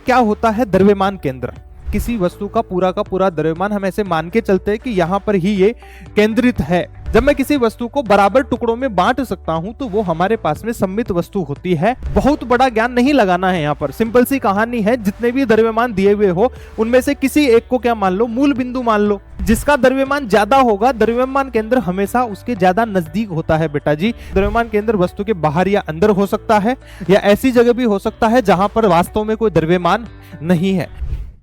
क्या होता है द्रव्यमान केंद्र। किसी वस्तु का पूरा द्रव्यमान हम ऐसे मान के चलते हैं कि यहां पर ही ये केंद्रित है। जब मैं किसी वस्तु को बराबर टुकड़ों में बांट सकता हूं तो वो हमारे पास में सममित वस्तु होती है। बहुत बड़ा ज्ञान नहीं लगाना है, यहाँ पर सिंपल सी कहानी है। जितने भी द्रव्यमान दिए हुए हो उनमें से किसी एक को क्या मान लो, मूल बिंदु मान लो। जिसका द्रव्यमान ज्यादा होगा द्रव्यमान केंद्र हमेशा उसके ज्यादा नजदीक होता है बेटा जी। द्रव्यमान केंद्र वस्तु के बाहर या अंदर हो सकता है या ऐसी जगह भी हो सकता है जहां पर वास्तव में कोई द्रव्यमान नहीं है।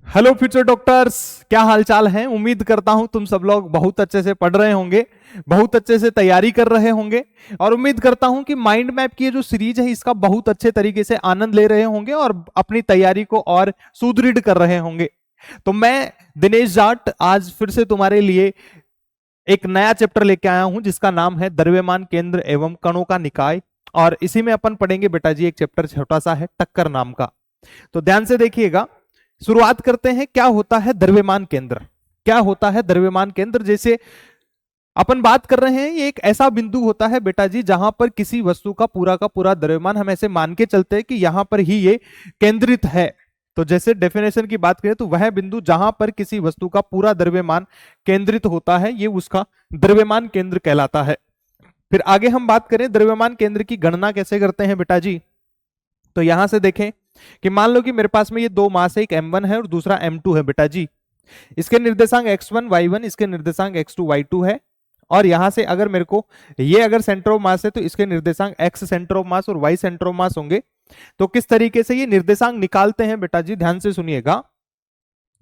हेलो फ्यूचर डॉक्टर्स, क्या हालचाल है। उम्मीद करता हूं तुम सब लोग बहुत अच्छे से पढ़ रहे होंगे, बहुत अच्छे से तैयारी कर रहे होंगे और उम्मीद करता हूं कि माइंड मैप की ये जो सीरीज है इसका बहुत अच्छे तरीके से आनंद ले रहे होंगे और अपनी तैयारी को और सुदृढ़ कर रहे होंगे। तो मैं दिनेश जाट आज फिर से तुम्हारे लिए एक नया चैप्टर लेके आया हूं जिसका नाम है द्रव्यमान केंद्र एवं कणों का निकाय। और इसी में अपन पढ़ेंगे बेटा जी एक चैप्टर छोटा सा है टक्कर नाम का। तो ध्यान से देखिएगा, शुरुआत करते हैं। क्या होता है द्रव्यमान केंद्र, क्या होता है द्रव्यमान केंद्र। जैसे अपन बात कर रहे हैं, ये एक ऐसा बिंदु होता है बेटा जी जहां पर किसी वस्तु का पूरा द्रव्यमान हम ऐसे मान के चलते हैं कि यहां पर ही ये केंद्रित है। तो जैसे डेफिनेशन की बात करें तो वह बिंदु जहां पर किसी वस्तु का पूरा द्रव्यमान केंद्रित होता है ये उसका द्रव्यमान केंद्र कहलाता है। फिर आगे हम बात करें द्रव्यमान केंद्र की गणना कैसे करते हैं बेटा जी। तो यहां से देखें कि मान लो कि मेरे पास में ये दो मास है, एक m1 है और दूसरा m2 है बेटा जी। इसके निर्देशांक x1 y1, इसके निर्देशांक x2 y2 है। और यहां से अगर मेरे को ये अगर सेंटर ऑफ मास है तो इसके निर्देशांक x सेंटर ऑफ मास और y सेंटर ऑफ मास होंगे। तो किस तरीके से ये निर्देशांक निकालते हैं बेटा जी, ध्यान से सुनिएगा।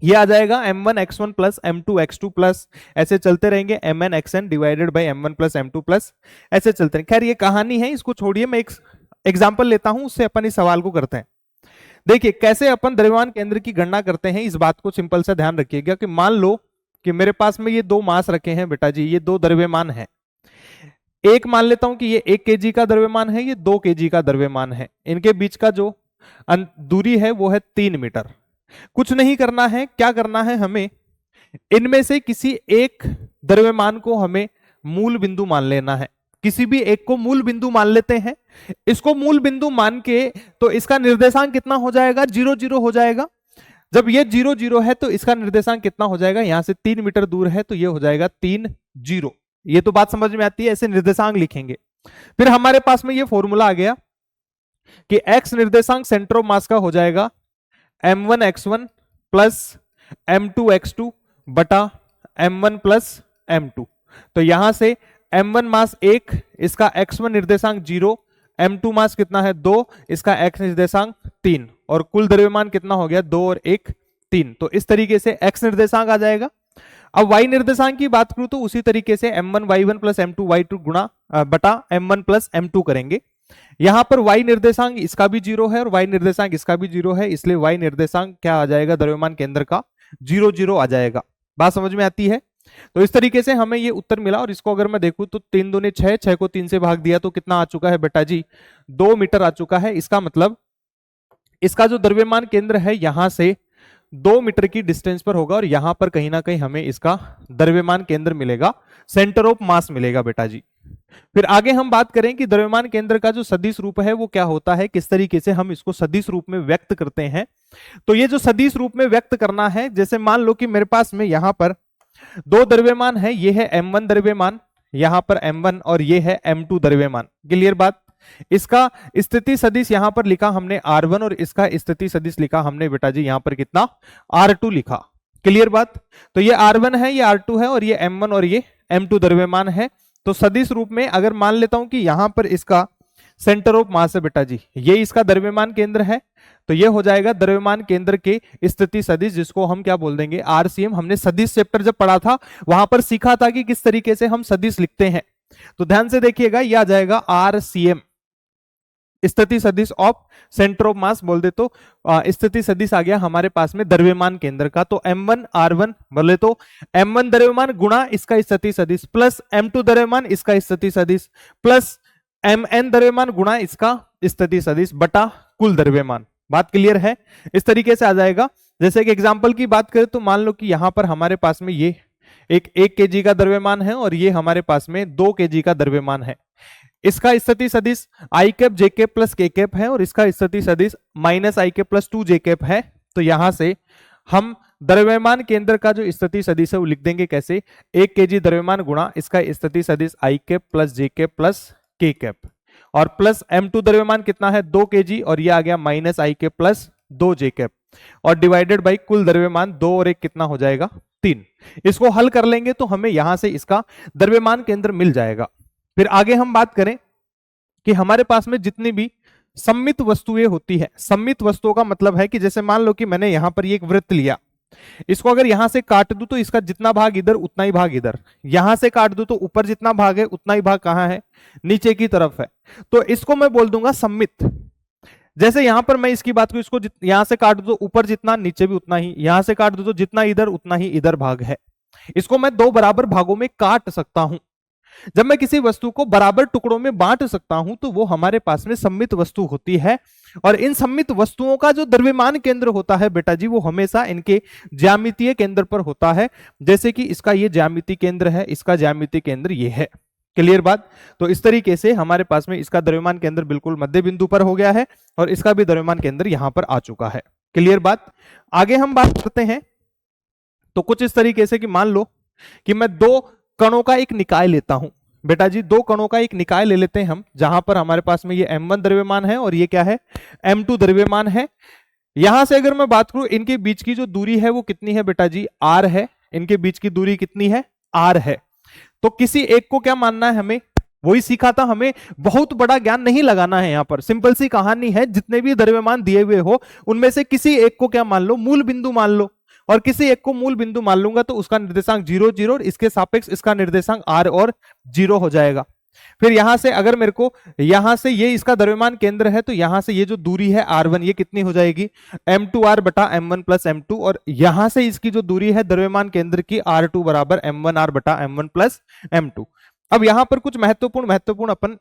ये आ जाएगा m1 x1 plus m2 x2 plus ऐसे चलते रहेंगे mn xn divided by m1 plus m2 plus ऐसे चलते रहेंगे। खैर ये कहानी है, इसको छोड़िए, मैं एक एग्जाम्पल लेता हूं, उससे अपन इस सवाल को करते हैं। देखिए कैसे अपन द्रव्यमान केंद्र की गणना करते हैं, इस बात को सिंपल सा ध्यान रखिएगा कि मान लो कि मेरे पास में ये दो मास रखे हैं बेटा जी, ये दो द्रव्यमान है। एक मान लेता हूं कि ये 1 kg का द्रव्यमान है, ये 2 kg का द्रव्यमान है। इनके बीच का जो दूरी है वो है 3 मीटर। कुछ नहीं करना है, क्या करना है, हमें इनमें से किसी एक द्रव्यमान को हमें मूल बिंदु मान लेना है। किसी भी एक को मूल बिंदु मान लेते हैं। इसको मूल बिंदु मान के तो इसका निर्देशांक कितना हो जाएगा, 0 0 हो जाएगा। जब ये 0 0 है तो इसका निर्देशांक कितना हो जाएगा, यहां से 3 मीटर दूर है तो ये हो जाएगा 3 0। ये तो बात समझ में आती है, ऐसे निर्देशांक लिखेंगे। फिर हमारे पास में ये फॉर्मूला आ गया कि x निर्देशांक सेंटर ऑफ मास का हो जाएगा m1 x1 plus m2 x2 बटा m1 प्लस m2। तो यहां से m1 मास 1, इसका x1 निर्देशांक 0, m2 मास कितना है 2, इसका x निर्देशांक 3 और कुल द्रव्यमान कितना हो गया 2 और 1 3। तो इस तरीके से x निर्देशांक आ जाएगा। अब y निर्देशांक की बात करूं तो उसी तरीके से m1 y1 plus m2 y2 गुणा बटा m1 प्लस m2 करेंगे। यहां पर y निर्देशांक इसका भी 0 है और y निर्देशांक इसका भी 0 है, इसलिए y निर्देशांक क्या आ जाएगा द्रव्यमान केंद्र का 0 0 आ जाएगा। बात समझ में आती है। तो इस तरीके से हमें ये उत्तर मिला और इसको अगर मैं देखूं तो 3 दूनी 6, 6 को 3 से भाग दिया तो कितना आ चुका है बेटा जी, 2 मीटर आ चुका है। इसका मतलब इसका जो द्रव्यमान केंद्र है यहां से 2 मीटर की डिस्टेंस पर होगा और यहां पर कहीं ना कहीं हमें इसका द्रव्यमान केंद्र मिलेगा, सेंटर ऑफ मास मिलेगा बेटा जी। फिर आगे हम बात करें कि द्रव्यमान केंद्र का जो सदिश रूप है वो क्या होता है, किस तरीके से हम इसको सदिश रूप में व्यक्त करते हैं। तो ये जो सदिश रूप में व्यक्त करना है, जैसे मान लो कि मेरे पास में यहां पर दो द्रव्यमान है, ये है m1 द्रव्यमान, यहां पर m1 और ये है m2 द्रव्यमान। क्लियर बात। इसका स्थिति सदिश यहां पर लिखा हमने r1 और इसका स्थिति सदिश लिखा हमने बेटा जी यहां पर कितना r2 लिखा। क्लियर बात। तो ये r1 है, ये r2 है और ये m1 और ये m2 द्रव्यमान है। तो सदिश रूप में अगर मान लेता हूं कि यहां पर इसका सेंटर ऑफ मास है बेटा जी, ये इसका द्रव्यमान केंद्र है, तो ये हो जाएगा द्रव्यमान केंद्र के स्थिति सदिश, जिसको हम क्या बोल देंगे आरसीएम। हमने सदिश चैप्टर जब पढ़ा था वहां पर सीखा था कि किस तरीके से हम सदिश लिखते हैं। तो ध्यान से देखिएगा, ये आ जाएगा आरसीएम, स्थिति सदिश ऑफ सेंटर ऑफ मास बोल दे तो स्थिति सदिश आ गया हमारे पास में द्रव्यमान केंद्र का। तो m1 r1 बोले तो m1 द्रव्यमान गुणा इसका स्थिति सदिश प्लस m2 द्रव्यमान इसका स्थिति सदिश प्लस mn द्रव्यमान गुणा इसका स्थिति सदिश बटा कुल द्रव्यमान। बात क्लियर है। इस तरीके से आ जाएगा। जैसे कि एग्जांपल की बात करें तो मान लो कि यहां पर हमारे पास में ये एक 1 kg का द्रव्यमान है और ये हमारे पास में 2 kg का द्रव्यमान है। इसका स्थिति सदिश i cap J cap plus के कैप है और इसका स्थिति सदिश माइनस आई कैप प्लस 2 जे कैप है। तो यहां से हम द्रव्यमान केंद्र का जो स्थिति सदिश है वो लिख देंगे कैसे, 1 केजी द्रव्यमान गुणा इसका स्थिति सदिश आई कैप प्लस जे कैप प्लस के कैप, और प्लस m2 द्रव्यमान कितना है 2 केजी, और ये आ गया माइनस आई कैप प्लस 2 जे कैप, और डिवाइडेड बाई कुल द्रव्यमान 2 और 1 कितना हो जाएगा 3। इसको हल कर लेंगे तो हमें यहां से इसका द्रव्यमान केंद्र मिल जाएगा। फिर आगे हम बात करें कि हमारे पास में जितनी भी सममित वस्तुएं होती है, सममित वस्तुओं का मतलब है कि जैसे मान लो कि मैंने यहां पर ये एक वृत्त लिया, इसको अगर यहां से काट दूं तो इसका जितना भाग इधर उतना ही भाग इधर, यहां से काट दूं तो ऊपर जितना भाग है उतना ही भाग कहां है, नीचे की तरफ है, तो इसको मैं बोल दूंगा सममित। जैसे यहां पर मैं इसकी बात करूं, इसको यहां से काट दूं तो ऊपर जितना नीचे भी उतना ही, यहां से काट दूं तो जितना इधर उतना ही इधर भाग है, इसको मैं 2 बराबर भागों में काट सकता हूं। जब मैं किसी वस्तु को बराबर टुकड़ों में बांट सकता हूं तो वो हमारे पास में सममित वस्तु होती है, और इन सममित वस्तुओं का जो द्रव्यमान केंद्र होता है बेटा जी वो हमेशा इनके ज्यामितीय केंद्र पर होता है। जैसे कि इसका ये ज्यामितीय केंद्र है, इसका ज्यामितीय केंद्र ये है। क्लियर बात? तो इस तरीके से हमारे पास में इसका द्रव्यमान केंद्र बिल्कुल मध्य बिंदु पर हो गया है, और इसका भी द्रव्यमान केंद्र यहां पर आ चुका है। क्लियर बात? आगे हम बात करते हैं तो कुछ इस तरीके से कि मान लो कि मैं 2 कणों का एक निकाय लेता हूं। बेटा जी 2 कणों का एक निकाय ले लेते हैं हम, जहां पर हमारे पास में ये m1 द्रव्यमान है और ये क्या है m2 द्रव्यमान है। यहां से अगर मैं बात करूं इनके बीच की जो दूरी है वो कितनी है बेटा जी, r है। इनके बीच की दूरी कितनी है, r है। तो किसी एक को क्या मानना है हमें, वही सीखा था, हमें बहुत बड़ा ज्ञान नहीं लगाना है। यहां पर सिंपल सी कहानी है, जितने भी द्रव्यमान दिए हुए हो उनमें से किसी एक को क्या मान लो, मूल बिंदु मान लो, और किसी एक को मूल बिंदु मान लूंगा तो उसका निर्देशांक 0 0 और इसके सापेक्ष इसका निर्देशांक r और 0 हो जाएगा। फिर यहां से अगर मेरे को यहां से ये इसका द्रव्यमान केंद्र है तो यहां से ये जो दूरी है r1 ये कितनी हो जाएगी m2r बटा m1 प्लस m2, और यहां से इसकी जो दूरी है द्रव्यमान केंद्र की r2 बराबर m1r बटा m1 प्लस m2। अब यहां पर कुछ महत्वपूर्ण अपन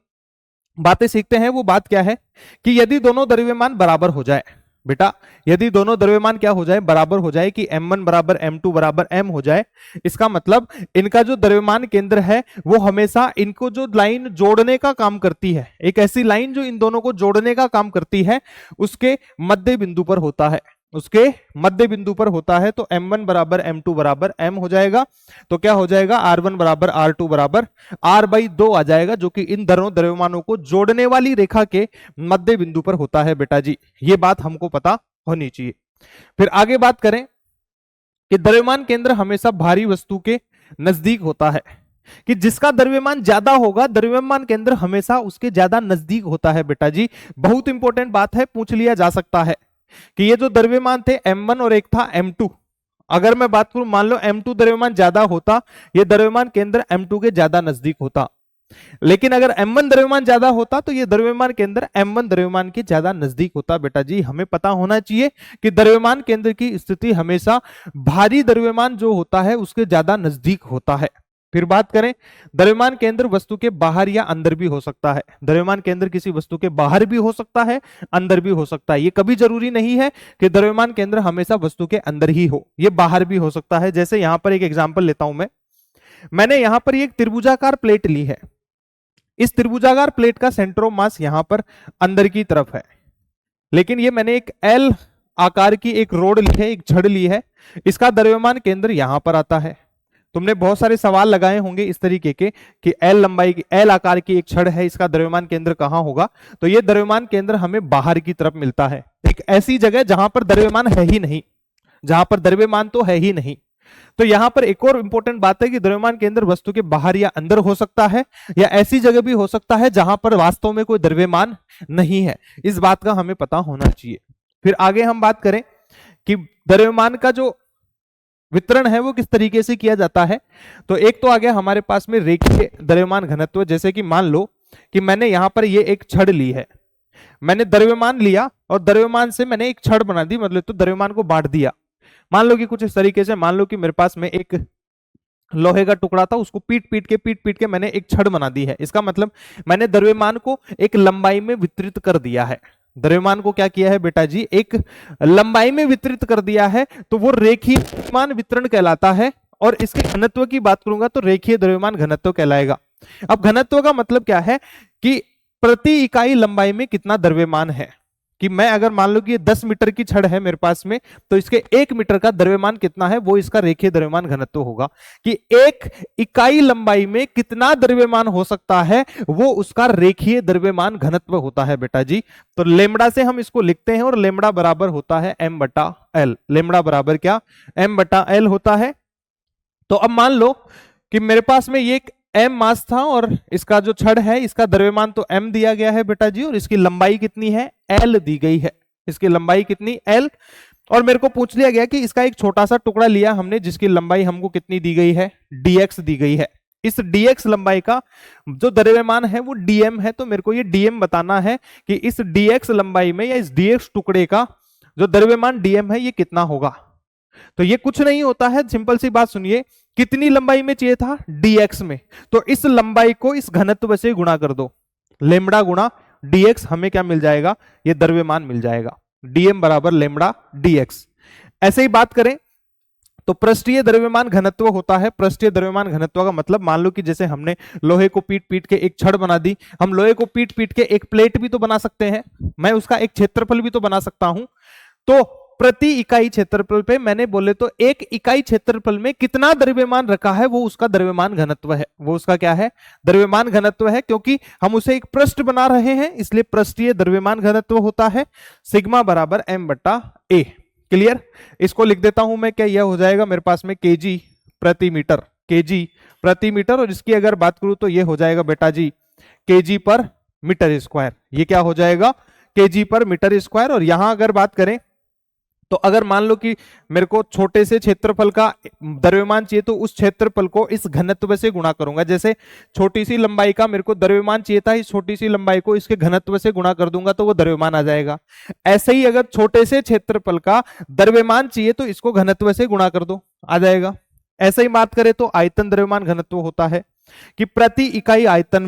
बातें सीखते हैं। वो बात क्या है कि यदि दोनों द्रव्यमान बराबर हो जाए, बेटा यदि दोनों द्रव्यमान क्या हो जाए, बराबर हो जाए, कि m1 बराबर m2 बराबर m हो जाए, इसका मतलब इनका जो द्रव्यमान केंद्र है वो हमेशा इनको जो लाइन जोड़ने का काम करती है, एक ऐसी लाइन जो इन दोनों को जोड़ने का काम करती है, उसके मध्य बिंदु पर होता है, उसके मध्य बिंदु पर होता है। तो m1 बराबर m2 बराबर m हो जाएगा। तो क्या हो जाएगा, r1 बराबर r2 बराबर r/2 आ जाएगा, जो कि इन दोनों द्रव्यमानों को जोड़ने वाली रेखा के मध्य बिंदु पर होता है। बेटा जी ये बात हमको पता होनी चाहिए। फिर आगे बात करें कि द्रव्यमान केंद्र हमेशा भारी वस्तु के नजदीक होता है, कि जिसका द्रव्यमान ज्यादा होगा द्रव्यमान केंद्र हमेशा उसके ज्यादा नजदीक होता है। बेटा जी बहुत इंपॉर्टेंट बात है, पूछ लिया जा सकता है कि ये जो द्रव्यमान थे m1 और एक था m2, अगर मैं बात करूं मान लो m2 द्रव्यमान ज्यादा होता, ये द्रव्यमान केंद्र m2 के ज्यादा नजदीक होता, लेकिन अगर m1 द्रव्यमान ज्यादा होता तो ये द्रव्यमान केंद्र m1 द्रव्यमान के ज्यादा नजदीक होता। बेटा जी हमें पता होना चाहिए कि द्रव्यमान केंद्र की स्थिति हमेशा भारी द्रव्यमान जो होता है उसके ज्यादा नजदीक होता है। फिर बात करें, द्रव्यमान केंद्र वस्तु के बाहर या अंदर भी हो सकता है। द्रव्यमान केंद्र किसी वस्तु के बाहर भी हो सकता है, अंदर भी हो सकता है। ये कभी जरूरी नहीं है कि द्रव्यमान केंद्र हमेशा वस्तु के अंदर ही हो, ये बाहर भी हो सकता है। जैसे यहां पर एक एग्जांपल लेता हूं मैंने यहां पर एक त्रिभुजाकार प्लेट ली है। इस त्रिभुजाकार प्लेट का सेंटर ऑफ मास यहां पर अंदर की तरफ है, लेकिन ये मैंने एक एल आकार की एक रोड ली है, एक छड़ ली है, इसका द्रव्यमान केंद्र यहां पर आता है। तुमने बहुत सारे सवाल लगाए होंगे इस तरीके के कि एल लंबाई की एल आकार की एक छड़ है, इसका द्रव्यमान केंद्र कहां होगा, तो ये द्रव्यमान केंद्र हमें बाहर की तरफ मिलता है, एक ऐसी जगह जहां पर द्रव्यमान है ही नहीं, जहां पर द्रव्यमान तो है ही नहीं। तो यहां पर एक और इंपॉर्टेंट बात है कि द्रव्यमान केंद्र वस्तु के बाहर या अंदर हो सकता है, या ऐसी जगह भी हो सकता है जहां पर वास्तव में कोई द्रव्यमान नहीं है। इस बात का हमें पता होना चाहिए। फिर आगे हम बात करें कि द्रव्यमान का जो वितरण है वो किस तरीके से किया जाता है। तो एक तो आ गया हमारे पास में रेखीय द्रव्यमान घनत्व। जैसे कि मान लो कि मैंने यहां पर ये एक छड़ ली है, मैंने द्रव्यमान लिया और द्रव्यमान से मैंने एक छड़ बना दी, मतलब तो द्रव्यमान को बांट दिया। मान लो कि कुछ इस तरीके से, मान लो कि मेरे पास में एक लोहे का टुकड़ा था, उसको पीट पीट के मैंने एक छड़ बना दी है। इसका मतलब मैंने द्रव्यमान को एक लंबाई में वितरित कर दिया है। द्रव्यमान को क्या किया है बेटा जी, एक लंबाई में वितरित कर दिया है, तो वो रेखीय द्रव्यमान वितरण कहलाता है। और इसके घनत्व की बात करूंगा तो रेखीय द्रव्यमान घनत्व कहलाएगा। अब घनत्व का मतलब क्या है कि प्रति इकाई लंबाई में कितना द्रव्यमान है। कि मैं अगर मान लो कि ये 10 मीटर की छड़ है मेरे पास में, तो इसके 1 मीटर का द्रव्यमान कितना है, वो इसका रेखीय द्रव्यमान घनत्व होगा। कि एक इकाई लंबाई में कितना द्रव्यमान हो सकता है, वो उसका रेखीय द्रव्यमान घनत्व होता है बेटा जी। तो लेमड़ा से हम इसको लिखते हैं, और लेमड़ा बराबर होता है m बटा एल। लेमड़ा बराबर क्या, m बटा एल होता है। तो अब मान लो कि मेरे पास में ये एक m मास था, और इसका जो छड़ है इसका द्रव्यमान तो m दिया गया है बेटा जी, और इसकी लंबाई कितनी है, l दी गई है। इसकी लंबाई कितनी, l। और मेरे को पूछ लिया गया कि इसका एक छोटा सा टुकड़ा लिया हमने, जिसकी लंबाई हमको कितनी दी गई है, dx दी गई है। इस dx लंबाई का जो द्रव्यमान है वो dm है। तो मेरे को ये dm बताना है कि इस dx लंबाई में या इस dx टुकड़े का जो द्रव्यमान dm है ये कितना होगा। तो ये कुछ नहीं होता है, सिंपल सी बात सुनिए, कितनी लंबाई में चाहिए था, dx में। तो इस लंबाई को इस घनत्व से गुणा कर दो, लेमड़ा गुणा dx, हमें क्या मिल जाएगा, ये द्रव्यमान मिल जाएगा। dm बराबर लेमड़ा dx। ऐसे ही बात करें तो पृष्ठीय द्रव्यमान घनत्व होता है। पृष्ठीय द्रव्यमान घनत्व का मतलब, मान लो कि जैसे हमने लोहे को पीट पीट के एक छड़ बना दी, हम लोहे को पीट पीट के एक प्लेट भी तो बना सकते हैं, मैं उसका एक क्षेत्रफल भी तो बना सकता हूं। तो प्रति इकाई क्षेत्रफल पे मैंने बोले तो एक इकाई क्षेत्रफल में कितना द्रव्यमान रखा है, वो उसका द्रव्यमान घनत्व है। वो उसका क्या है, द्रव्यमान घनत्व है, क्योंकि हम उसे एक पृष्ठ बना रहे हैं, इसलिए पृष्ठीय द्रव्यमान घनत्व होता है सिग्मा बराबर m बटा ए। क्लियर। इसको लिख देता हूं मैं, क्या यह हो जाएगा मेरे पास में kg प्रति मीटर, kg प्रति मीटर। और इसकी अगर बात करूं तो यह हो जाएगा बेटा जी kg पर मीटर स्क्वायर। ये क्या हो जाएगा, kg पर मीटर स्क्वायर। और यहां अगर बात करें तो अगर मान लो कि मेरे को छोटे से क्षेत्रफल का द्रव्यमान चाहिए, तो उस क्षेत्रफल को इस घनत्व से गुणा करूंगा। जैसे छोटी सी लंबाई का मेरे को द्रव्यमान चाहिए था, इस छोटी सी लंबाई को इसके घनत्व से गुणा कर दूंगा तो वो द्रव्यमान आ जाएगा। ऐसे ही अगर छोटे से क्षेत्रफल का द्रव्यमान चाहिए तो इसको घनत्व से गुणा कर दो, आ जाएगा। ऐसे ही बात करें तो आयतन द्रव्यमान घनत्व होता है कि प्रति इकाई आयतन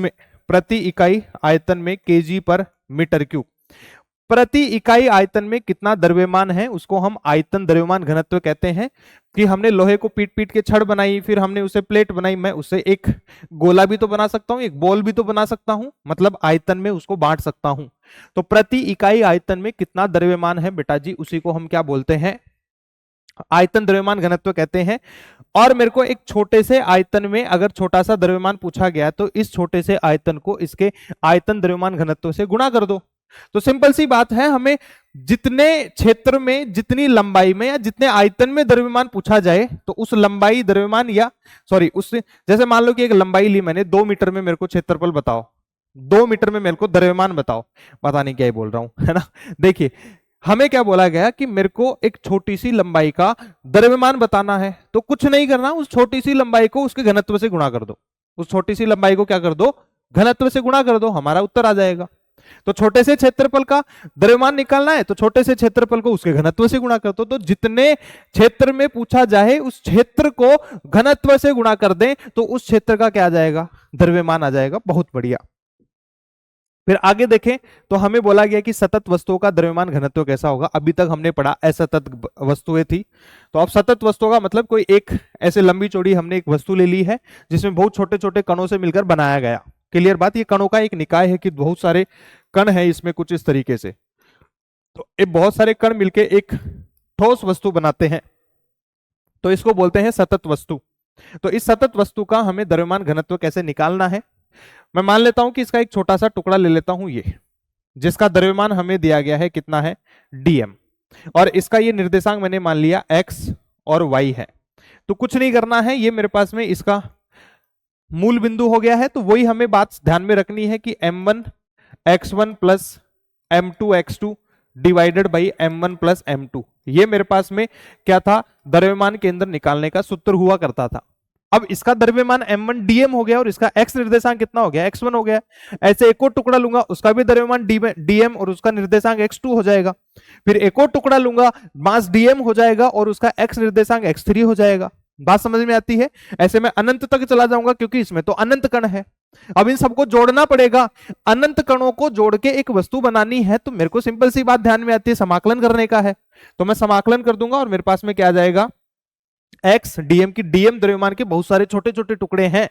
में kg पर मीटर क्यूब, प्रति इकाई आयतन में कितना द्रव्यमान है उसको हम आयतन द्रव्यमान घनत्व कहते हैं। कि हमने लोहे को पीट पीट के छड़ बनाई, फिर हमने उसे प्लेट बनाई, मैं उससे एक गोला भी तो बना सकता हूं, एक बॉल भी तो बना सकता हूं, मतलब आयतन में उसको बांट सकता हूं। तो प्रति इकाई आयतन में कितना द्रव्यमान है बेटा जी, उसी को हम क्या बोलते हैं, आयतन द्रव्यमान घनत्व कहते हैं। और मेरे को एक छोटे से आयतन में अगर छोटा सा द्रव्यमान पूछा गया, तो इस छोटे से आयतन को इसके आयतन द्रव्यमान घनत्व से गुणा कर दो। तो सिंपल सी बात है, हमें जितने क्षेत्र में, जितनी लंबाई में या जितने आयतन में द्रव्यमान पूछा जाए, तो उस लंबाई द्रव्यमान या उस, जैसे मान लो कि एक लंबाई ली मैंने 2 मीटर में, मेरे को क्षेत्रफल बताओ, 2 मीटर में मेरे को द्रव्यमान बताओ, पता नहीं क्या ही बोल रहा हूं, है ना। देखिए हमें क्या बोला गया कि मेरे को एक छोटी सी लंबाई का द्रव्यमान बताना है, तो कुछ नहीं करना, उस छोटी सी लंबाई को उसके घनत्व से गुणा कर दो। उस छोटी सी लंबाई को क्या कर दो, घनत्व से गुणा कर दो, हमारा उत्तर आ जाएगा। तो छोटे से क्षेत्रफल का द्रव्यमान निकालना है, तो छोटे से क्षेत्रफल को उसके घनत्व से गुणा कर दो। तो जितने क्षेत्र में पूछा जाए उस क्षेत्र को घनत्व से गुणा कर दें, तो उस क्षेत्र का क्या आ जाएगा, द्रव्यमान आ जाएगा। बहुत बढ़िया। फिर आगे देखें तो हमें बोला गया कि सतत वस्तुओं का द्रव्यमान घनत्व कैसा होगा। अभी तक हमने पढ़ा असतत वस्तुएं थी, तो अब सतत वस्तुओं का मतलब कोई एक ऐसे लंबी चौड़ी हमने एक वस्तु ले ली है जिसमें बहुत छोटे छोटे कणों से मिलकर बनाया गया। क्लियर बात, ये कणों का एक निकाय है कि बहुत सारे कण है इसमें कुछ इस तरीके से, तो ये बहुत सारे कण मिलके एक ठोस वस्तु बनाते हैं, तो इसको बोलते हैं सतत वस्तु। तो इस सतत वस्तु का हमें द्रव्यमान घनत्व कैसे निकालना है, मैं मान लेता हूं कि इसका एक छोटा सा टुकड़ा ले लेता हूं ये, जिसका द्रव्यमान हमें दिया गया है कितना है, dm, और इसका ये निर्देशांक मैंने मान लिया x और y है। तो कुछ नहीं करना है, ये मेरे पास में इसका मूल बिंदु हो गया है। तो वही हमें बात ध्यान में रखनी है कि m1 x1 plus m2 x2 divided by m1 plus m2, ये मेरे पास में क्या था, द्रव्यमान केंद्र निकालने का सूत्र हुआ करता था। अब इसका द्रव्यमान m1 dm हो गया और इसका x निर्देशांक कितना हो गया, x1 हो गया। ऐसे एक और टुकड़ा लूंगा, उसका भी द्रव्यमान dm और उसका निर्देशांक x2 हो जाएगा। फिर एक और टुकड़ा लूंगा, मास dm हो जाएगा और उसका x निर्देशांक x3 हो जाएगा। बात समझ में आती है। ऐसे मैं अनंत तक चला जाऊंगा क्योंकि इसमें तो अनंत कण है। अब इन सबको जोड़ना पड़ेगा, अनंत कणों को जोड़ के एक वस्तु बनानी है, तो मेरे को सिंपल सी बात ध्यान में आती है, समाकलन करने का है। तो मैं समाकलन कर दूंगा और मेरे पास में क्या आ जाएगा, x dm की, dm द्रव्यमान के बहुत सारे छोटे छोटे टुकड़े हैं,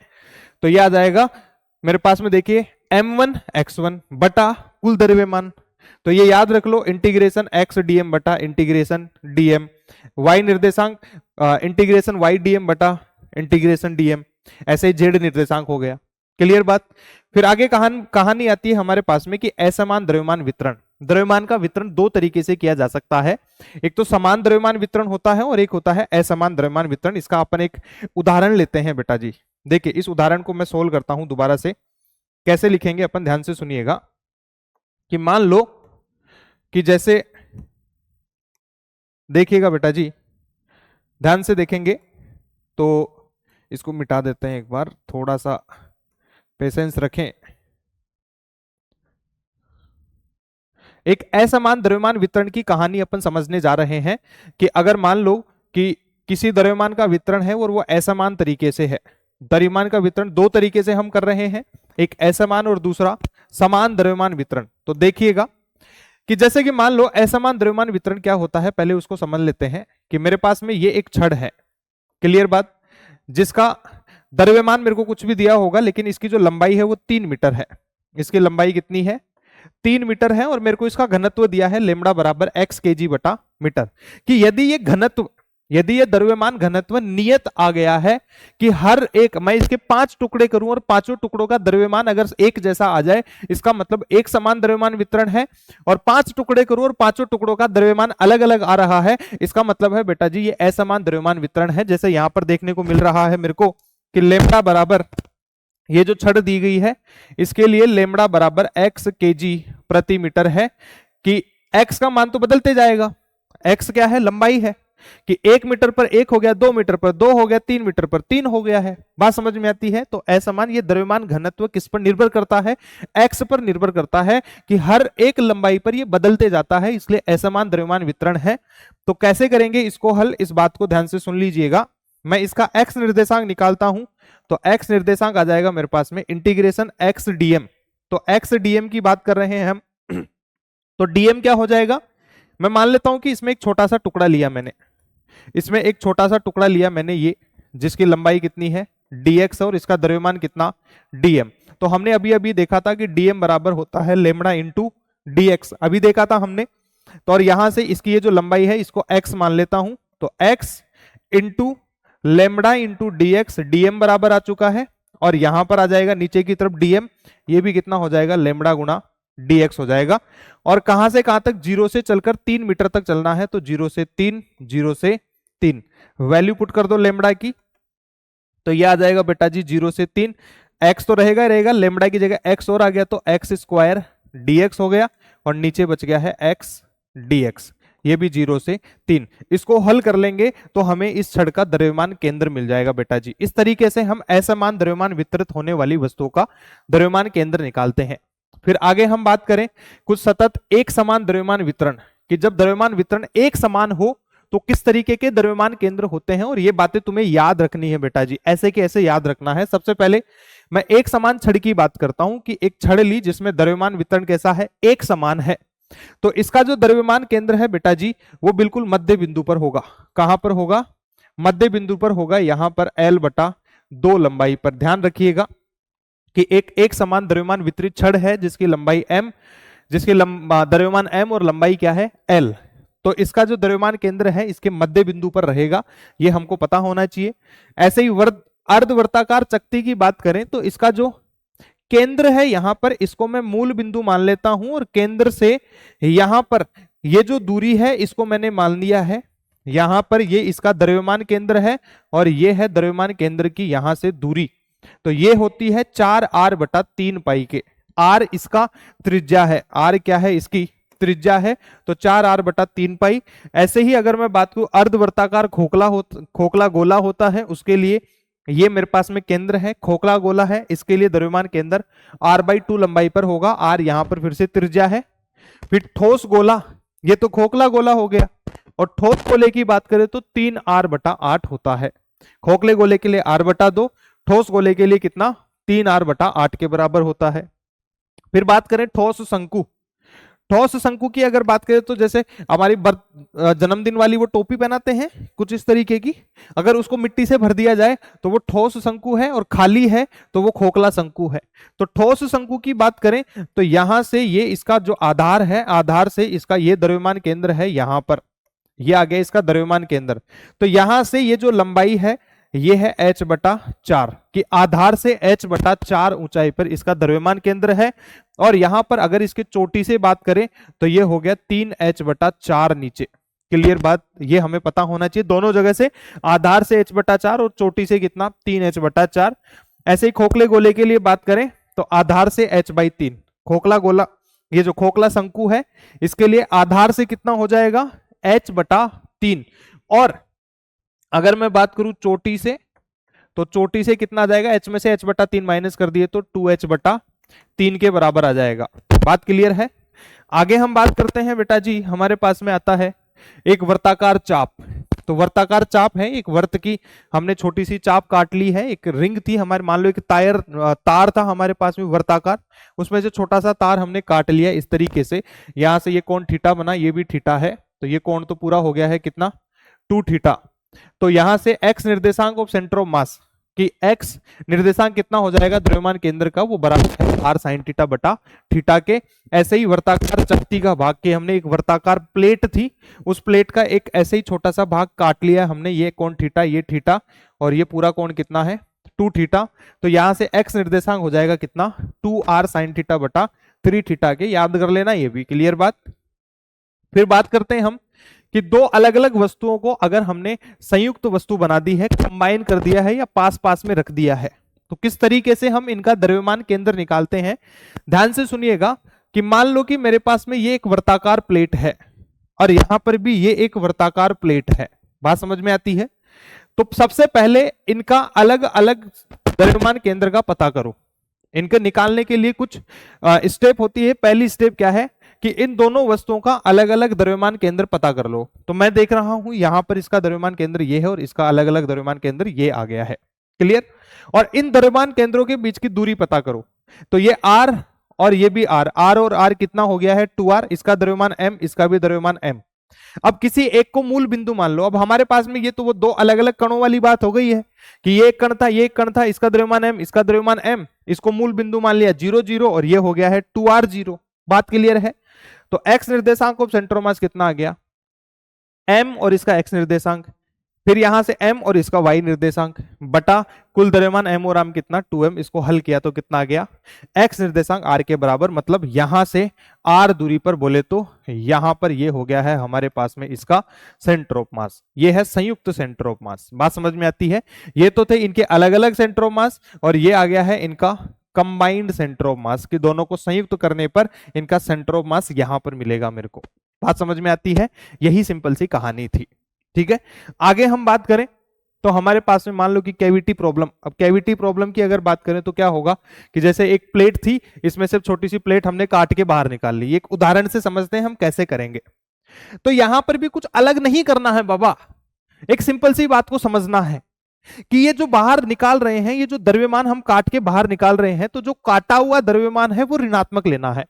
तो यह आ जाएगा मेरे पास में, देखिए m1 x1 बटा कुल द्रव्यमान, तो ये याद रख लो, इंटीग्रेशन एक्स डीएम बटा इंटीग्रेशन डीएम, वाई निर्देशांक इंटीग्रेशन वाई डीएम बटा इंटीग्रेशन डीएम, ऐसे ही जेड निर्देशांक हो गया। क्लियर बात। फिर आगे कहानी आती है हमारे पास में कि असमान द्रव्यमान वितरण। द्रव्यमान का वितरण दो तरीके से किया जा सकता है, एक तो समान द्रव्यमान वितरण होता है और एक होता है असमान द्रव्यमान वितरण। इसका अपन एक उदाहरण लेते हैं बेटा जी। देखिए इस उदाहरण को मैं सोल्व करता हूं दोबारा से, कैसे लिखेंगे अपन ध्यान से सुनिएगा। कि मान लो कि जैसे देखिएगा बेटा जी, ध्यान से देखेंगे तो इसको मिटा देते हैं एक बार, थोड़ा सा पेशेंस रखें। एक असमान द्रव्यमान वितरण की कहानी अपन समझने जा रहे हैं कि अगर मान लो कि किसी द्रव्यमान का वितरण है और वो असमान तरीके से है। द्रव्यमान का वितरण दो तरीके से हम कर रहे हैं, एक असमान और दूसरा समान द्रव्यमान वितरण। तो देखिएगा कि जैसे कि मान लो असमान द्रव्यमान वितरण क्या होता है, पहले उसको समझ लेते हैं। कि मेरे पास में ये एक छड़ है, क्लियर बात, जिसका द्रव्यमान मेरे को कुछ भी दिया होगा, लेकिन इसकी जो लंबाई है वो 3 मीटर है। इसकी लंबाई कितनी है? 3 मीटर है। और मेरे को इसका घनत्व दिया है लेमड़ा बराबर x kg बटा मीटर। कि यदि ये द्रव्यमान घनत्व नियत आ गया है कि हर एक, मैं इसके 5 टुकड़े करूं और पांचों टुकड़ों का द्रव्यमान अगर एक जैसा आ जाए, इसका मतलब एक समान द्रव्यमान वितरण है। और 5 टुकड़े करूं और पांचों टुकड़ों का द्रव्यमान अलग अलग आ रहा है, इसका मतलब है बेटा जी ये असमान द्रव्यमान वितरण है। जैसे यहां पर देखने को मिल रहा है मेरे को कि लेमड़ा बराबर, ये जो छड़ दी गई है इसके लिए लेमड़ा बराबर x kg प्रति मीटर है। कि x का मान तो बदलते जाएगा, x क्या है? लंबाई है। कि 1 मीटर पर 1 हो गया, 2 मीटर पर 2 हो गया, 3 मीटर पर 3 हो गया है। बात समझ में आती है? तो असमान ये द्रव्यमान घनत्व किस पर निर्भर करता है? x पर निर्भर करता है कि हर एक लंबाई पर ये बदलते जाता है, इसलिए असमान द्रव्यमान वितरण है। तो कैसे करेंगे इसको हल, इस बात को ध्यान से सुन लीजिएगा। मैं इसका x निर्देशांक निकालता हूं, तो x निर्देशांक आ जाएगा मेरे पास में इंटीग्रेशन x dm। तो x dm की बात कर रहे हैं हम, तो dm क्या हो जाएगा? मैं मान लेता हूं कि इसमें एक छोटा सा टुकड़ा लिया मैंने, इसमें एक छोटा सा टुकड़ा लिया मैंने ये, जिसकी लंबाई कितनी है? dx और इसका द्रव्यमान कितना? dm। तो हमने अभी अभी देखा था कि dm बराबर होता है लेमड़ा इंटू dx, अभी देखा था हमने। तो और यहां से इसकी ये जो लंबाई है इसको x मान लेता हूं, तो x into lambda into dx, dm बराबर आ चुका है। और यहां पर आ जाएगा नीचे की तरफ dm, ये भी कितना हो जाएगा? लेमड़ा गुणा dx हो जाएगा। और कहां से कहां तक? 0 से चलकर 3 मीटर तक चलना है, तो 0 से 3, 0 से 3 वैल्यू पुट कर दो लेमड़ा की, तो ये आ जाएगा बेटा जी 0 से 3। x तो रहेगा रहेगा, लेमड़ा की जगह x और आ गया, तो x स्क्वायर dx हो गया। और नीचे बच गया है x dx, ये भी 0 से 3। इसको हल कर लेंगे तो हमें इस छड़ का द्रव्यमान केंद्र मिल जाएगा बेटा जी। इस तरीके से हम असमान द्रव्यमान वितरित होने वाली वस्तुओं का द्रव्यमान केंद्र निकालते हैं। फिर आगे हम बात करें कुछ सतत एक समान द्रव्यमान वितरण कि जब द्रव्यमान वितरण एक समान हो तो किस तरीके के द्रव्यमान केंद्र होते हैं। और ये बातें तुम्हें याद रखनी है बेटा जी, ऐसे के ऐसे याद रखना है। सबसे पहले मैं एक समान छड़ की बात करता हूं कि एक छड़ ली जिसमें द्रव्यमान वितरण कैसा है? एक समान है। तो इसका जो द्रव्यमान केंद्र है बेटा जी वो बिल्कुल मध्य बिंदु पर होगा। कहां पर होगा? मध्य बिंदु पर होगा, यहां पर L बटा 2 लंबाई पर। ध्यान रखिएगा कि एक समान द्रव्यमान वितरित छड़ है जिसकी लंबाई m, जिसकी द्रव्यमान m और लंबाई क्या है? L। तो इसका जो द्रव्यमान केंद्र है इसके मध्य बिंदु पर रहेगा, ये हमको पता होना चाहिए। ऐसे ही अर्धवर्ताकार चकती की बात करें तो इसका जो केंद्र है यहां पर, इसको मैं मूल बिंदु मान लेता हूं। और केंद्र से यहां पर ये जो दूरी है इसको मैंने मान लिया है, यहां पर ये इसका द्रव्यमान केंद्र है और ये है द्रव्यमान केंद्र की यहां से दूरी। तो ये होती है 4r बटा 3 पाई के। r इसका त्रिज्या है, r क्या है? इसकी त्रिज्या है, तो 4r बटा 3 पाई। ऐसे ही अगर मैं बात करूं अर्धवर्ताकार खोखला गोला होता है, उसके लिए ये मेरे पास में केंद्र है, खोखला गोला है, इसके लिए द्रव्यमान केंद्र r/2 लंबाई पर होगा। r यहां पर फिर से त्रिज्या है। फिर ठोस गोला, ये तो खोखला गोला हो गया, और ठोस गोले की बात करें तो 3r बटा 8 होता है। खोखले गोले के लिए r बटा 2, ठोस गोले के लिए कितना? 3r बटा 8 के बराबर होता है। फिर बात करें ठोस शंकु। ठोस शंकु की अगर बात करें तो जैसे हमारी जन्मदिन वाली वो टोपी पहनाते हैं कुछ इस तरीके की, अगर उसको मिट्टी से भर दिया जाए तो वो ठोस शंकु है, और खाली है तो वो खोखला शंकु है। तो ठोस शंकु की बात करें तो यहां से ये इसका जो आधार है, आधार से इसका ये द्रव्यमान केंद्र है, यहां पर ये आ गया इसका द्रव्यमान केंद्र। तो यहां से ये जो लंबाई है ये है h/4 कि आधार से h/4 ऊंचाई पर इसका द्रव्यमान केंद्र है। और यहां पर अगर इसके चोटी से बात करें तो ये हो गया 3h/4 नीचे। क्लियर बात, ये हमें पता होना चाहिए दोनों जगह से, आधार से h/4 और चोटी से कितना 3h/4। ऐसे ही खोखले गोले के लिए बात करें तो आधार से h/3, खोखला गोला ये जो खोखला शंकु है इसके लिए आधार से कितना हो जाएगा h/3। और अगर मैं बात करूं चोटी से तो चोटी से कितना आ जाएगा, h में से h/3 माइनस कर दिए तो 2h/3 के बराबर आ जाएगा। बात क्लियर है। आगे हम बात करते हैं बेटा जी, हमारे पास में आता है एक वर्ताकार चाप। तो वर्ताकार चाप है, एक वर्त की हमने छोटी सी चाप काट ली है। एक रिंग थी हमारे, मान लो एक तार था हमारे पास में वर्ताकार, उसमें से छोटा सा तार हमने काट लिया इस तरीके से। यहां से ये कोण थीटा बना, ये भी थीटा है, तो ये कोण तो पूरा हो गया है कितना 2 थीटा। तो यहां से x निर्देशांक ऑफ सेंटर ऑफ मास कि x निर्देशांक कितना हो जाएगा द्रव्यमान केंद्र का, वो बराबर है r sin थीटा बटा थीटा के। ऐसे ही वर्ताकार चकती का भाग के हमने एक वर्ताकार प्लेट थी, उस प्लेट का एक ऐसे ही छोटा सा भाग काट लिया हमने, ये कोण थीटा, ये थीटा, और ये पूरा कोण कितना है 2 थीटा। तो यहां से x निर्देशांक हो जाएगा कितना 2r sin थीटा बटा 3 थीटा के, याद कर लेना ये भी। क्लियर बात। फिर बात करते हैं हम कि दो अलग अलग वस्तुओं को अगर हमने संयुक्त वस्तु बना दी है, कंबाइन कर दिया है या पास पास में रख दिया है, तो किस तरीके से हम इनका द्रव्यमान केंद्र निकालते हैं। ध्यान से सुनिएगा कि मान लो कि मेरे पास में ये एक वर्ताकार प्लेट है और यहां पर भी ये एक वर्ताकार प्लेट है। बात समझ में आती है। तो सबसे पहले इनका अलग अलग द्रव्यमान केंद्र का पता करो। इनके निकालने के लिए कुछ स्टेप होती है। पहली स्टेप क्या है कि इन दोनों वस्तुओं का अलग अलग द्रव्यमान केंद्र पता कर लो। तो मैं देख रहा हूं यहां पर इसका द्रव्यमान केंद्र ये है और इसका अलग अलग द्रव्यमान केंद्र ये आ गया है। क्लियर। और इन द्रव्यमान केंद्रों के बीच की दूरी पता करो। तो ये r और ये भी r, r और r कितना हो गया है 2r, इसका द्रव्यमान m, इसका भी द्रव्यमान m। अब किसी एक को मूल बिंदु मान लो। अब हमारे पास में ये तो वो दो अलग अलग कणों वाली बात हो गई है कि ये एक कण था, ये एक कण था, इसका द्रव्यमान m, इसका द्रव्यमान m, इसको मूल बिंदु मान लिया 0 0 और ये हो गया है 2r0। बात क्लियर है। तो x निर्देशांक ऑफ सेंटर ऑफ मास कितना आ गया m और इसका x निर्देशांक, फिर यहां से m और इसका y निर्देशांक बटा कुल द्रव्यमान m और m कितना 2m। इसको हल किया तो कितना आ गया x निर्देशांक r के बराबर, मतलब यहां से r दूरी पर बोले तो यहां पर ये हो गया है हमारे पास में इसका सेंटर ऑफ मास। ये है संयुक्त सेंटर ऑफ मास। बात समझ में आती है। ये तो थे इनके अलग अलग सेंटर ऑफ मास और ये आ गया है इनका कंबाइंड सेंटर ऑफ मास कि दोनों को संयुक्त करने पर इनका सेंटर ऑफ मास यहां पर मिलेगा मेरे को। बात समझ में आती है। यही सिंपल सी कहानी थी। ठीक है। आगे हम बात करें तो हमारे पास में मान लो कि कैविटी प्रॉब्लम। अब कैविटी प्रॉब्लम की अगर बात करें तो क्या होगा कि जैसे एक प्लेट थी, इसमें से छोटी सी प्लेट हमने काट के बाहर निकाल ली। एक उदाहरण से समझते हैं हम कैसे करेंगे। तो यहां पर भी कुछ अलग नहीं करना है बाबा, एक सिंपल सी बात को समझना है कि ये जो बाहर निकाल रहे हैं, ये जो द्रव्यमान हम काट के बाहर निकाल रहे हैं, तो जो काटा हुआ द्रव्यमान है वो ऋणात्मक लेना है।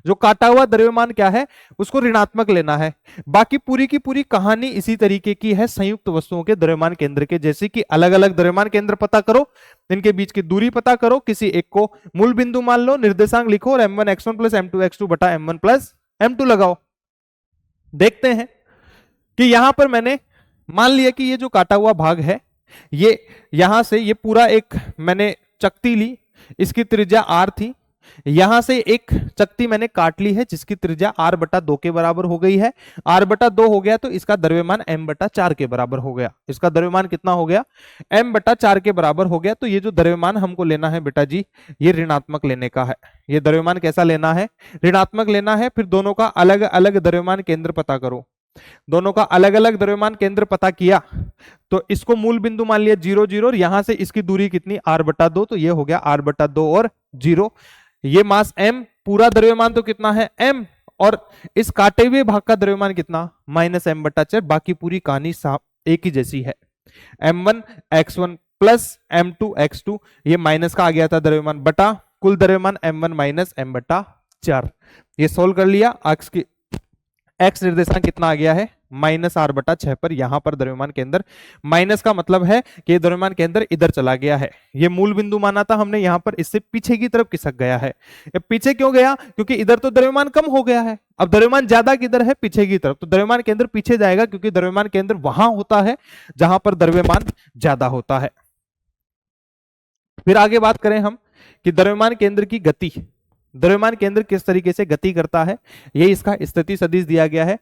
जो काटा हुआ द्रव्यमान क्या है उसको ऋणात्मक लेना है। बाकी पूरी की पूरी कहानी इसी तरीके की है संयुक्त वस्तुओं के द्रव्यमान केंद्र के जैसे कि अलग अलग द्रव्यमान केंद्र पता करो, इनके बीच की दूरी पता करो, किसी एक को मूल बिंदु मान लो, निर्देशांक लिखो और m1 x1 plus m2 x2 बटा m1 प्लस m2 लगाओ। देखते हैं कि यहां पर मैंने मान लिया कि ये जो काटा हुआ भाग है, ये यहां से ये पूरा एक मैंने चकती ली, इसकी त्रिज्या r थी। यहां से एक चकती मैंने काट ली है जिसकी त्रिज्या r/2 के बराबर हो गई है। r/2 हो गया तो इसका द्रव्यमान m/4 के बराबर हो गया। इसका द्रव्यमान कितना हो गया m/4 के बराबर हो गया। तो ये जो द्रव्यमान हमको लेना है बेटा जी, ये ऋणात्मक लेने का है। ये द्रव्यमान कैसा लेना है, ऋणात्मक लेना है। फिर दोनों का अलग अलग द्रव्यमान केंद्र पता करो। दोनों का अलग अलग द्रव्यमान केंद्र पता किया तो इसको मूल बिंदु मान लिया 0 0 और यहां से इसकी दूरी कितनी r/2, तो ये हो गया r/2 और 0। ये मास m, पूरा द्रव्यमान तो कितना है m, और इस काटे हुए भाग का द्रव्यमान कितना -m/4। बाकी पूरी कहानी एक ही जैसी है। m1 x1 plus m2 x2, ये माइनस का आ गया था द्रव्यमान बटा कुल द्रव्यमान m1 माइनस m/4। 4। ये सोल्व कर लिया, एक्स निर्देशांक कितना आ गया है -r/6 पर। यहां पर द्रव्यमान केंद्र, माइनस का मतलब है कि द्रव्यमान केंद्र इधर चला गया है। ये मूल बिंदु माना था हमने, यहां पर इससे पीछे की तरफ खिसक गया है। पीछे क्यों गया? क्योंकि इधर तो द्रव्यमान कम हो गया है। अब द्रव्यमान ज्यादा किधर है? पीछे की तरफ। तो द्रव्यमान केंद्र पीछे जाएगा, क्योंकि द्रव्यमान केंद्र वहां होता है जहां पर द्रव्यमान ज्यादा होता है। फिर आगे बात करें हम कि द्रव्यमान केंद्र की गति, द्रव्यमान केंद्र किस तरीके से गति करता है, ये इसका स्थिति सदिश दिया गया है।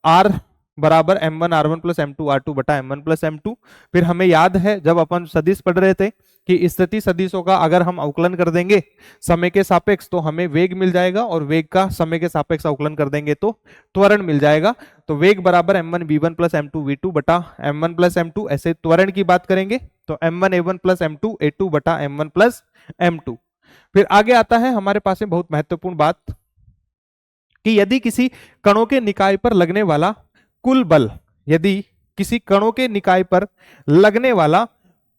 R बराबर m1r1 प्लस m2r2 बटा m1 प्लस m2। फिर हमें याद है जब अपन सदिश पढ़ रहे थे कि स्थिति सदिशों का अगर हम अवकलन कर देंगे समय के सापेक्ष तो हमें वेग मिल जाएगा, और वेग का समय के सापेक्ष अवकलन कर देंगे तो त्वरण मिल जाएगा। तो वेग बराबर m1 v1 plus m2 v2 बटा m1 प्लस m2। ऐसे त्वरण की बात करेंगे तो m1 a1 plus m2 a2 बटा m1 प्लस m2। फिर आगे आता है हमारे पास में बहुत महत्वपूर्ण बात कि यदि किसी कणों के निकाय पर लगने वाला कुल बल, यदि किसी कणों के निकाय पर लगने वाला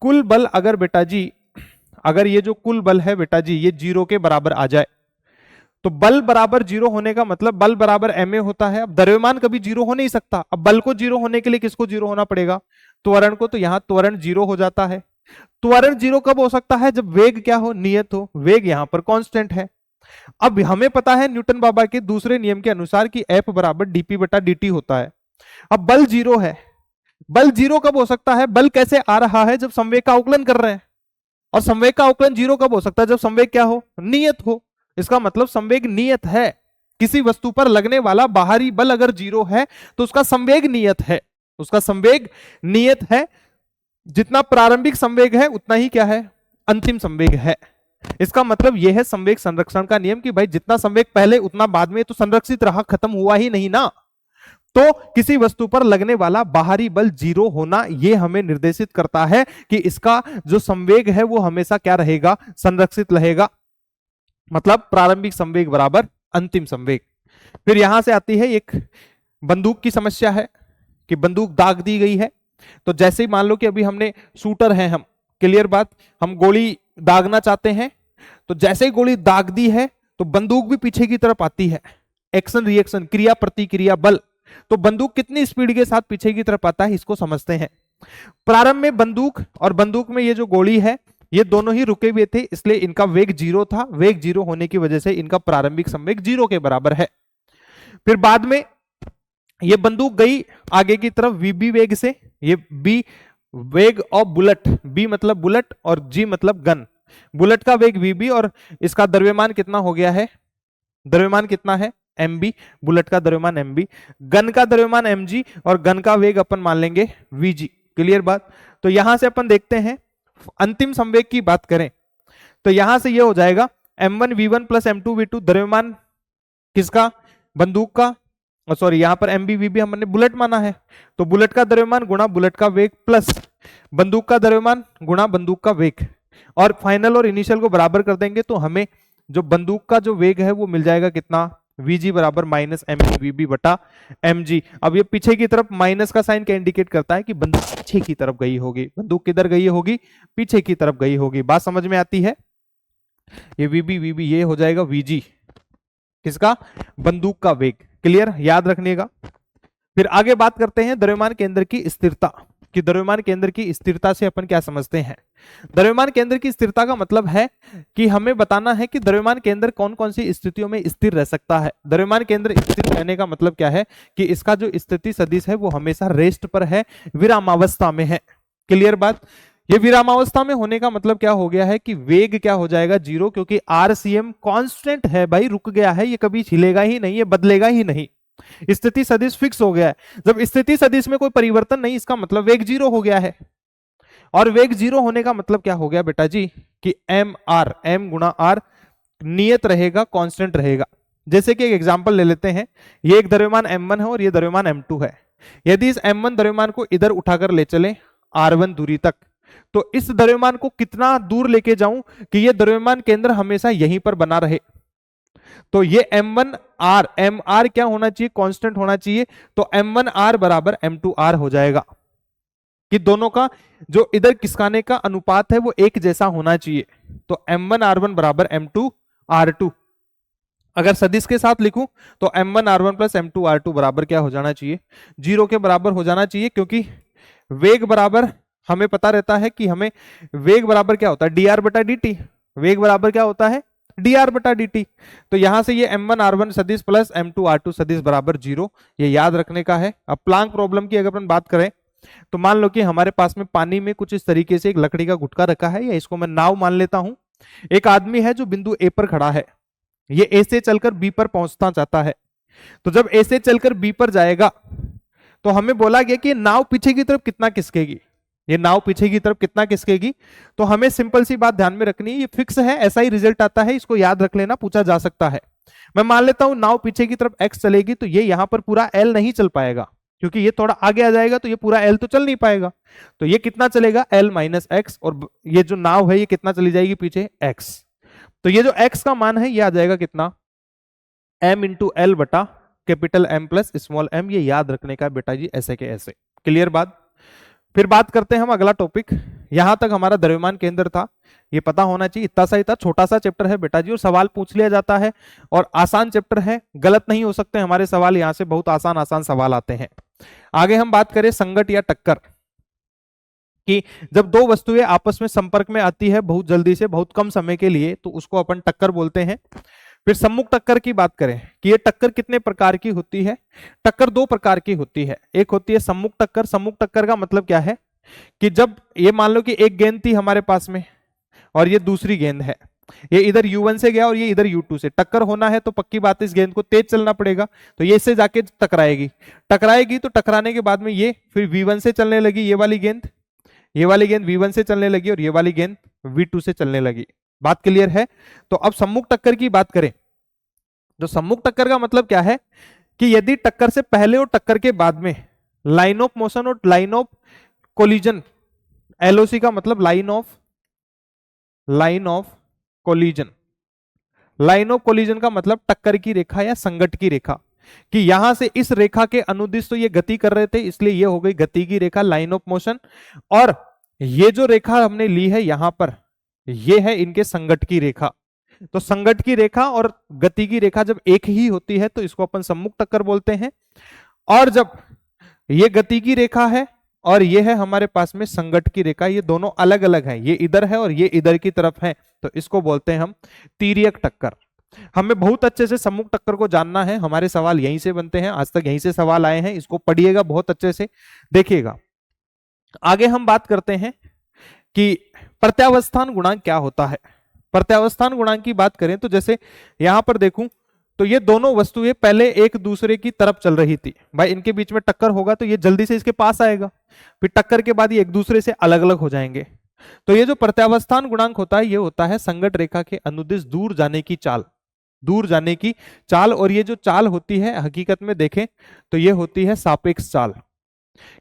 कुल बल अगर बेटा जी, अगर ये जो कुल बल है बेटा जी ये 0 के बराबर आ जाए, तो बल बराबर 0 होने का मतलब बल बराबर ma होता है। अब द्रव्यमान कभी 0 हो नहीं सकता। अब बल को 0 होने के लिए किसको 0 होना पड़ेगा? त्वरण को। तो यहां त्वरण 0 हो जाता है। त्वरण 0 कब हो सकता है? जब वेग क्या हो? नियत हो। वेग यहां पर कांस्टेंट है। अब हमें पता है न्यूटन बाबा के दूसरे नियम के अनुसार कि F बराबर dp बटा dt होता है। अब बल 0 है। बल 0 कब हो सकता है? बल कैसे आ रहा है? जब संवेग का अवकलन कर रहे हैं। और संवेग का अवकलन 0 कब हो सकता है? जब संवेग क्या हो? नियत हो। इसका मतलब संवेग नियत है। किसी वस्तु पर लगने वाला बाहरी बल अगर 0 है तो उसका संवेग नियत है, उसका संवेग नियत है। जितना प्रारंभिक संवेग है उतना ही क्या है? अंतिम संवेग है। इसका मतलब यह है संवेग संरक्षण का नियम कि भाई जितना संवेग पहले उतना बाद में तो संरक्षित रहा, खत्म हुआ ही नहीं ना। तो किसी वस्तु पर लगने वाला बाहरी बल 0 होना यह हमें निर्देशित करता है कि इसका जो संवेग है वो हमेशा क्या रहेगा? संरक्षित रहेगा। मतलब प्रारंभिक संवेग बराबर अंतिम संवेग। फिर यहां से आती है एक बंदूक की समस्या है कि बंदूक दाग दी गई है। तो जैसे ही मान लो कि अभी हमने शूटर हैं हम, क्लियर बात, हम गोली दागना चाहते हैं, तो जैसे ही गोली दाग दी है तो बंदूक भी पीछे की तरफ आती है। एक्शन रिएक्शन, क्रिया प्रतिक्रिया बल। तो बंदूक कितनी स्पीड के साथ पीछे की तरफ आता है इसको समझते हैं। प्रारंभ में बंदूक और बंदूक में ये जो गोली है ये दोनों ही रुके हुए थे, इसलिए इनका वेग 0 था। वेग 0 होने की वजह से इनका प्रारंभिक संवेग 0 के बराबर है। फिर बाद में ये बंदूक गई आगे की तरफ वीबी वेग से। ये बी वेग ऑफ बुलेट, बी मतलब बुलेट और जी मतलब गन। बुलेट का वेग वीबी और इसका द्रव्यमान कितना हो गया है? द्रव्यमान कितना है? mb। बुलेट का द्रव्यमान mb, गन का द्रव्यमान mg और गन का वेग अपन मान लेंगे vg। क्लियर बात। तो यहां से अपन देखते हैं अंतिम संवेग की बात करें तो यहां से ये हो जाएगा m1 v1 plus m2 v2। द्रव्यमान किसका? बंदूक का। सॉरी यहां पर mb vb हमने बुलेट माना है, तो बुलेट का द्रव्यमान गुणा बुलेट का वेग प्लस बंदूक का द्रव्यमान गुणा बंदूक का वेग, और फाइनल और इनिशियल को बराबर कर देंगे तो हमें जो बंदूक का जो वेग है वो मिल जाएगा कितना? vg बराबर माइनस mb vb बटा mg। अब ये पीछे की तरफ माइनस का साइन क्या इंडिकेट करता है? कि बंदूक पीछे की तरफ गई होगी। बंदूक किधर गई होगी? पीछे की तरफ गई होगी। बात समझ में आती है? ये vb vb ये हो जाएगा vg, किसका? बंदूक का वेग। क्लियर, याद रखिएगा। फिर आगे बात करते हैं द्रव्यमान केंद्र की स्थिरता, कि द्रव्यमान केंद्र की स्थिरता से अपन क्या समझते हैं। द्रव्यमान केंद्र की स्थिरता का मतलब है कि हमें बताना है कि द्रव्यमान केंद्र कौन कौन सी स्थितियों में स्थिर रह सकता है। द्रव्यमान केंद्र स्थिर रहने का मतलब क्या है? कि इसका जो स्थिति सदिश है वो हमेशा रेस्ट पर है, विरामावस्था में है। क्लियर बात। ये विरामावस्था में होने का मतलब क्या हो गया है? कि वेग क्या हो जाएगा? 0, क्योंकि RCM कांस्टेंट है भाई, रुक गया है, ये कभी हिलेगा ही नहीं, ये बदलेगा ही नहीं। स्थिति सदिश फिक्स हो गया है। जब स्थिति सदिश में कोई परिवर्तन नहीं, इसका मतलब वेग 0 हो गया है। और वेग 0 होने का मतलब क्या हो गया बेटा जी? कि m गुणा आर नियत रहेगा, कांस्टेंट रहेगा। जैसे कि एक एग्जांपल ले लेते हैं, ये एक द्रव्यमान m1 है और ये द्रव्यमान m2 है। यदि इस m1 द्रव्यमान को इधर उठाकर ले चले r1 दूरी तक, तो इस द्रव्यमान को कितना दूर लेके जाऊं कि ये द्रव्यमान केंद्र हमेशा यहीं पर बना रहे? तो ये m1r, mr क्या होना चाहिए? कांस्टेंट होना चाहिए। तो m1r बराबर m2r हो जाएगा, कि दोनों का जो इधर खिसकाने का अनुपात है वो एक जैसा होना चाहिए। तो m1r1 बराबर m2r2। अगर सदिश के साथ लिखूं तो m1r1 प्लस m2r2 बराबर क्या हो जाना चाहिए, 0 के बराबर हो जाना चाहिए, क्योंकि वेग बराबर हमें पता रहता है कि हमें वेग बराबर क्या होता है, dr बटा dt। वेग बराबर क्या होता है, dr बटा dt। तो यहां से ये m1r1 सदिश प्लस m2r2 सदिश बराबर 0, ये याद रखने का है। अब प्लांक प्रॉब्लम की अगर अपन बात करें तो मान लो कि हमारे पास में पानी में कुछ इस तरीके से एक लकड़ी का गुटका रखा है, या इसको मैं नाव मान लेता हूं। एक आदमी है जो बिंदु ए पर खड़ा है, ये ए से चलकर बी पर पहुंचना चाहता है। तो जब ए से चलकर बी पर जाएगा तो हमें बोला गया कि नाव पीछे की तरफ कितना खिसकेगी, ये नाव पीछे की तरफ कितना खिसकेगी। तो हमें सिंपल सी बात ध्यान में रखनी है, ये फिक्स है, ऐसा ही रिजल्ट आता है, इसको याद रख लेना, पूछा जा सकता है। मैं मान लेता हूं नाव पीछे की तरफ एक्स चलेगी, तो ये यहां पर पूरा एल नहीं चल पाएगा, क्योंकि ये थोड़ा आगे आ जाएगा तो ये पूरा एल तो चल नहीं पाएगा। तो ये कितना चलेगा, एल माइनस एक्स, और ये जो नाव है ये कितना चली जाएगी पीछे, एक्स। तो ये जो x का मान है ये आ जाएगा कितना, m इंटू एल बटा capital M plus small m। ये याद रखने का बेटा जी, ऐसे के ऐसे। क्लियर बात। फिर बात करते हैं हम अगला टॉपिक। यहां तक हमारा द्रव्यमान केंद्र था, ये पता होना चाहिए, इतना सा ही था, छोटा सा चैप्टर है बेटा जी, और सवाल पूछ लिया जाता है, और आसान चैप्टर है, गलत नहीं हो सकते हमारे सवाल, यहां से बहुत आसान आसान सवाल आते हैं। आगे हम बात करें संगत या टक्कर कि जब दो वस्तुएं आपस में संपर्क में आती है बहुत जल्दी से बहुत कम समय के लिए, तो उसको अपन टक्कर बोलते हैं। फिर सम्मुख टक्कर की बात करें कि ये टक्कर कितने प्रकार की होती है, टक्कर दो प्रकार की होती है। एक होती है सम्मुख टक्कर। सम्मुख टक्कर का मतलब क्या है कि जब ये मान लो कि एक गेंद थी हमारे पास में और ये दूसरी गेंद है, ये इधर U1 से गया और ये इधर U2 से, टक्कर होना है तो पक्की बात है इस गेंद को तेज चलना पड़ेगा, तो ये इससे जाके टकराएगी। टकराएगी तो टकराने के बाद में ये फिर V1 से चलने लगी, ये वाली गेंद V1 से चलने लगी, और ये वाली गेंद V2 से चलने लगी। बात क्लियर है। तो अब सम्मुख टक्कर की बात करें तो सम्मुख टक्कर का मतलब क्या है कि यदि टक्कर से पहले और टक्कर के बाद में लाइन ऑफ मोशन और लाइन ऑफ कोलिजन, LOC का मतलब line of collision, line of collision का मतलब टक्कर की रेखा या संगत की रेखा, कि यहां से इस रेखा के अनुदिश तो ये गति कर रहे थे, इसलिए ये हो गई गति की रेखा, लाइन ऑफ मोशन। और ये जो रेखा हमने ली है यहां पर, ये है इनके संगत की रेखा। तो संगत की रेखा और गति की रेखा जब एक ही होती है तो इसको अपन सम्मुख टक्कर बोलते हैं। और जब ये गति की रेखा है और ये है हमारे पास में संगत की रेखा, ये दोनों अलग अलग हैं, ये इधर है और ये इधर की तरफ है, तो इसको बोलते हैं हम तिर्यक टक्कर। हमें बहुत अच्छे से सम्मुख टक्कर को जानना है, हमारे सवाल यहीं से बनते हैं, आज तक यहीं से सवाल आए हैं, इसको पढ़िएगा बहुत अच्छे से, देखिएगा। आगे हम बात करते हैं कि प्रत्यावस्थान गुणांक क्या होता है। प्रत्यावस्थान गुणांक की बात करें तो जैसे यहां पर देखूं तो ये दोनों वस्तुएं पहले एक दूसरे की तरफ चल रही थी, भाई इनके बीच में टक्कर होगा तो ये जल्दी से इसके पास आएगा, फिर टक्कर के बाद ये एक दूसरे से अलग अलग हो जाएंगे। तो ये जो प्रत्यावस्थान गुणांक होता है ये होता है संगत रेखा के अनुदिश दूर जाने की चाल, दूर जाने की चाल। और ये जो चाल होती है हकीकत में देखें तो ये होती है सापेक्ष चाल,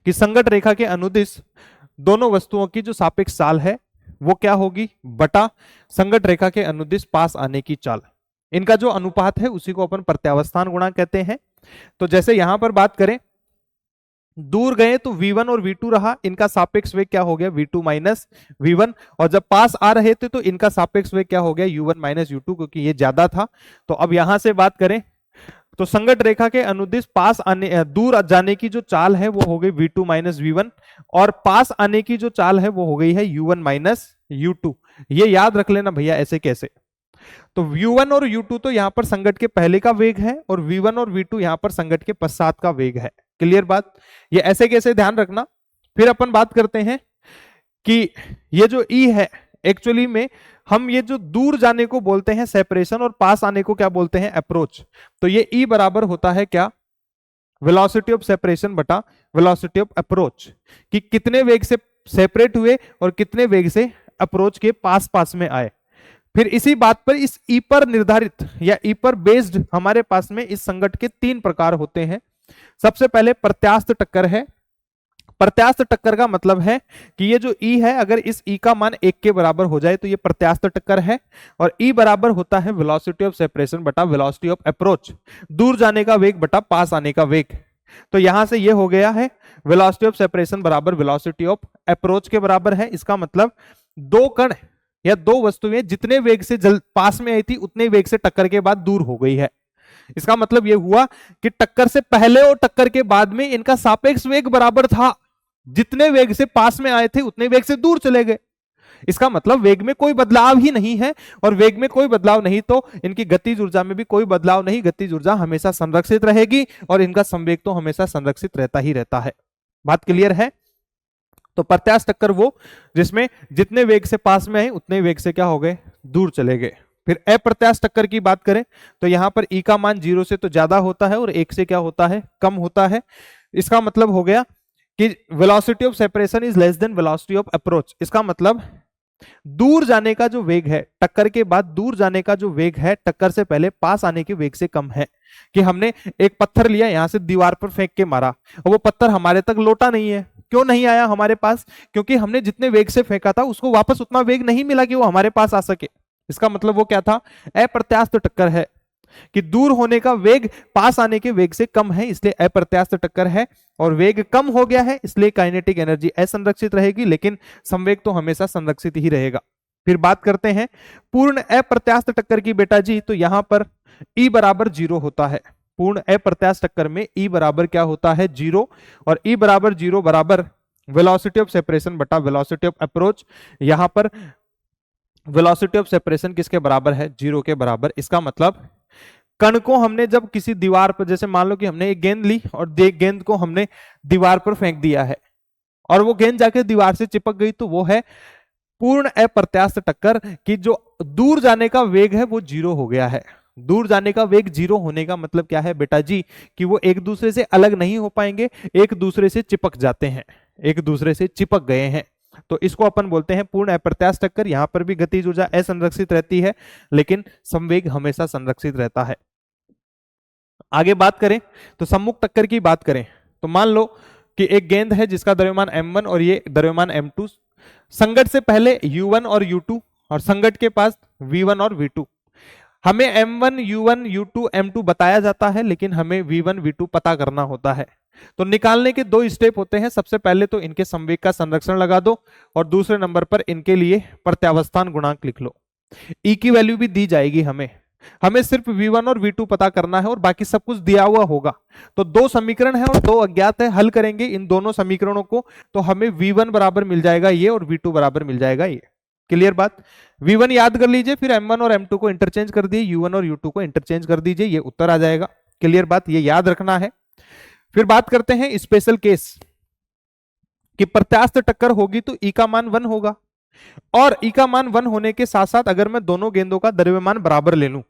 कि संगत रेखा के अनुदिश दोनों वस्तुओं की जो सापेक्ष चाल है वो क्या होगी, बटा संगत रेखा के अनुदिश पास आने की चाल। इनका जो अनुपात है उसी को अपन प्रत्यावस्थान गुणांक कहते हैं। तो जैसे यहां पर बात करें, दूर गए तो V1 और V2 रहा, इनका सापेक्ष वेग क्या हो गया, V2 माइनस V1। और जब पास आ रहे थे तो इनका सापेक्ष वेग क्या हो गया, U1 माइनस U2, क्योंकि ये ज्यादा था। तो अब यहां से बात करें तो संगत रेखा के अनुदिश पास आने दूर जाने की जो चाल है वो हो गई V2 माइनस V1, और पास आने की जो चाल है वो हो गई है U1 माइनस U2। ये याद रख लेना भैया, ऐसे कैसे। तो U1 और U2 तो यहां पर संगत के पहले का वेग है, और V1 और V2 यहां पर संगत के पश्चात का वेग है। क्लियर बात, ये ऐसे कैसे ध्यान रखना। फिर अपन बात करते हैं कि ये जो E है एक्चुअली में हम ये जो दूर जाने को बोलते हैं सेपरेशन, और पास आने को क्या बोलते हैं, अप्रोच। तो ये E बराबर होता है क्या, वेलोसिटी ऑफ सेपरेशन बटा वेलोसिटी ऑफ अप्रोच, कि कितने वेग से सेपरेट हुए और कितने वेग से अप्रोच के पास पास में आए। फिर इसी बात पर इस E पर निर्धारित या E पर बेस्ड हमारे पास में इस संगत के 3 प्रकार होते हैं। सबसे पहले प्रत्यास्थ टक्कर है। प्रत्यास्थ टक्कर का मतलब है कि ये जो E है अगर इस E का मान 1 के बराबर हो जाए तो ये प्रत्यास्थ टक्कर है, और E बराबर होता है वेलोसिटी ऑफ सेपरेशन बटा वेलोसिटी ऑफ अप्रोच, दूर जाने का वेग बटा पास आने का वेग। तो यहां से ये हो गया है वेलोसिटी ऑफ सेपरेशन बराबर वेलोसिटी ऑफ अप्रोच के बराबर है। इसका मतलब दो कण या दो वस्तुएं जितने वेग से पास में आई थी उतने वेग से टक्कर के बाद दूर हो गई है। इसका मतलब यह हुआ कि टक्कर से पहले और टक्कर के बाद में इनका सापेक्ष वेग बराबर था, जितने वेग से पास में आए थे उतने वेग से दूर चले गए। इसका मतलब वेग में कोई बदलाव ही नहीं है, और वेग में कोई बदलाव नहीं तो इनकी गतिज ऊर्जा में भी कोई बदलाव नहीं, गतिज ऊर्जा हमेशा संरक्षित रहेगी और इनका संवेग तो हमेशा संरक्षित रहता ही रहता है। बात क्लियर है? तो प्रत्यास्थ टक्कर वो जिसमें जितने वेग से पास में आए उतने वेग से क्या हो गए, दूर चले गए। फिर अप्रत्यास्थ टक्कर की बात करें तो यहां पर ई का मान 0 से तो ज्यादा होता है और 1 से क्या होता है, कम होता है। इसका मतलब हो गया कि velocity of separation is less than velocity of approach. इसका मतलब दूर जाने का जो वेग है, टक्कर के बाद दूर जाने का जो वेग है, टक्कर से पहले पास आने के वेग से कम है। कि हमने एक पत्थर लिया, यहां से दीवार पर फेंक के मारा और वो पत्थर हमारे तक लौटा नहीं है। क्यों नहीं आया हमारे पास? क्योंकि हमने जितने वेग से फेंका था उसको वापस उतना वेग नहीं मिला कि वो हमारे पास आ सके। इसका मतलब वो क्या था, अप्रत्यास्थ टक्कर है कि दूर होने का वेग पास आने के वेग से कम है, इसलिए अप्रत्यास्थ टक्कर है। और वेग कम हो गया है इसलिए काइनेटिक एनर्जी असंरक्षित रहेगी, लेकिन संवेग तो हमेशा संरक्षित ही रहेगा। फिर बात करते हैं पूर्ण अप्रत्यास्थ टक्कर की बेटा जी। तो यहां पर E बराबर 0 होता है। पूर्ण अप्रत्यास्थ टक्कर में E बराबर क्या होता है, 0। और E बराबर 0 बराबर वेलोसिटी ऑफ सेपरेशन बटा वेलोसिटी ऑफ अप्रोच। यहां पर वेलोसिटी ऑफ सेपरेशन किसके बराबर है, 0 के बराबर। इसका मतलब कण को हमने जब किसी दीवार पर, जैसे मान लो कि हमने एक गेंद ली और गेंद को हमने दीवार पर फेंक दिया है और वो गेंद जाके दीवार से चिपक गई, तो वो है पूर्ण अप्रत्यास्थ टक्कर कि जो दूर जाने का वेग है वो 0 हो गया है। दूर जाने का वेग 0 होने का मतलब क्या है बेटा जी, कि वो एक दूसरे से अलग नहीं हो पाएंगे, एक दूसरे से चिपक जाते हैं, एक दूसरे से चिपक गए हैं। तो इसको अपन बोलते हैं पूर्ण अप्रत्यास्थ टक्कर। यहां पर भी गतिज ऊर्जा असंरक्षित रहती है लेकिन संवेग हमेशा संरक्षित रहता है। आगे बात करें तो सम्मुख टक्कर की बात करें तो मान लो कि एक गेंद है जिसका द्रव्यमान m1 और ये द्रव्यमान m2। संगत से पहले u1 और u2 और संगत के पास v1 और v2। हमें m1 u1 u2 m2 बताया जाता है लेकिन हमें v1 v2 पता करना होता है। तो निकालने के दो स्टेप होते हैं। सबसे पहले तो इनके संवेग का संरक्षण लगा दो और दूसरे नंबर पर इनके लिए प्रत्यावस्थान गुणांक लिख लो। E की वैल्यू भी दी जाएगी हमें सिर्फ v1 और v2 पता करना है और बाकी सब कुछ दिया हुआ होगा। तो दो समीकरण है और दो अज्ञात है, हल करेंगे इन दोनों समीकरणों को तो हमें v1 बराबर मिल जाएगा ये और v2 बराबर मिल जाएगा ये। क्लियर बात? v1 याद कर लीजिए, फिर m1 और m2 को इंटरचेंज कर दिए, u1 और u2 को इंटरचेंज कर दीजिए, ये उत्तर आ जाएगा। क्लियर बात? ये याद रखना है। फिर बात करते हैं स्पेशल केस कि प्रत्यास्थ टक्कर होगी तो E का मान 1 होगा और E का मान 1 होने के साथ साथ अगर मैं दोनों गेंदों का द्रव्यमान बराबर ले लूं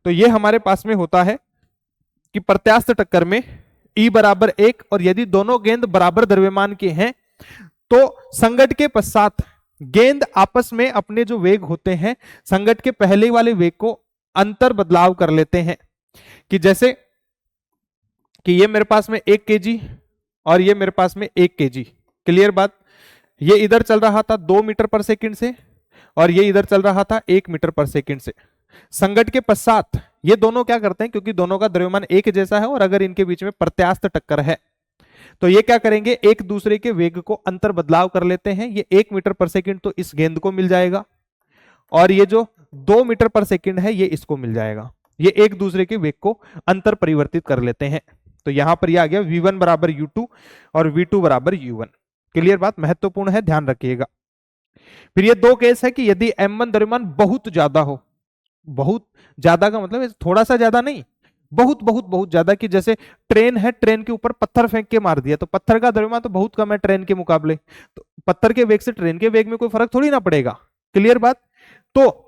तो ये हमारे पास में होता है कि प्रत्यास्थ टक्कर में E बराबर 1 और यदि दोनों गेंद बराबर द्रव्यमान के हैं तो संगत के पश्चात गेंद आपस में अपने जो वेग होते हैं संगत के पहले वाले वेग को अंतर बदलाव कर लेते हैं। कि जैसे कि ये मेरे पास में 1 kg और ये मेरे पास में 1 kg। क्लियर बात? ये इधर चल रहा था 2 मीटर पर सेकंड से और ये इधर चल रहा था 1 मीटर पर सेकंड से। संगत के पश्चात ये दोनों क्या करते हैं, क्योंकि दोनों का द्रव्यमान एक जैसा है और अगर इनके बीच में प्रत्यास्थ टक्कर है तो ये क्या करेंगे, एक दूसरे के वेग को अंतर बदलाव कर लेते हैं। ये 1 मीटर पर सेकंड तो इस गेंद को मिल जाएगा और ये जो 2 मीटर पर सेकंड है ये इसको मिल जाएगा। ये एक दूसरे के वेग को अंतर परिवर्तित कर लेते हैं। तो यहां पर ये आ गया v1 बराबर u2 और v2 बराबर u1। क्लियर बात? महत्वपूर्ण है, ध्यान रखिएगा। फिर ये दो केस है कि यदि m1 द्रव्यमान बहुत ज्यादा हो, बहुत ज्यादा का मतलब थोड़ा सा ज्यादा नहीं, बहुत बहुत बहुत ज्यादा, कि जैसे ट्रेन है, ट्रेन के ऊपर पत्थर फेंक के मार दिया तो पत्थर का द्रव्यमान तो बहुत कम है ट्रेन के मुकाबले, तो पत्थर के वेग से ट्रेन के वेग में कोई फर्क थोड़ी ना पड़ेगा। क्लियर बात? तो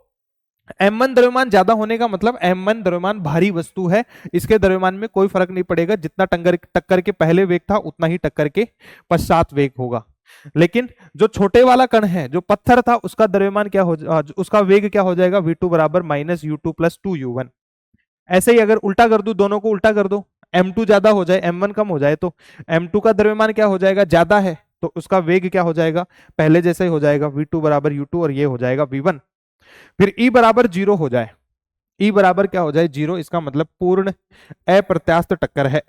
m1 द्रव्यमान ज्यादा होने का मतलब m1 द्रव्यमान भारी वस्तु है, इसके द्रव्यमान में कोई फर्क नहीं पड़ेगा, जितना टक्कर के पहले वेग था उतना ही टक्कर के पश्चात वेग होगा। लेकिन जो छोटे वाला कण है, जो पत्थर था, उसका द्रव्यमान क्या हो, उसका वेग क्या हो जाएगा, v2 बराबर माइनस u2 प्लस 2u1। ऐसे ही अगर उल्टा कर दू, दोनों को उल्टा कर दो, m2 ज्यादा हो जाए m1 कम हो जाए तो m2 का द्रव्यमान क्या हो जाएगा, ज्यादा है तो उसका वेग क्या हो जाएगा, पहले जैसे ही हो जाएगा, v2 बराबर u2 और ये हो जाएगा v1। फिर E बराबर 0 हो जाए, E बराबर क्या हो जाए, 0, इसका मतलब पूर्ण अप्रत्यास्थ टक्कर है।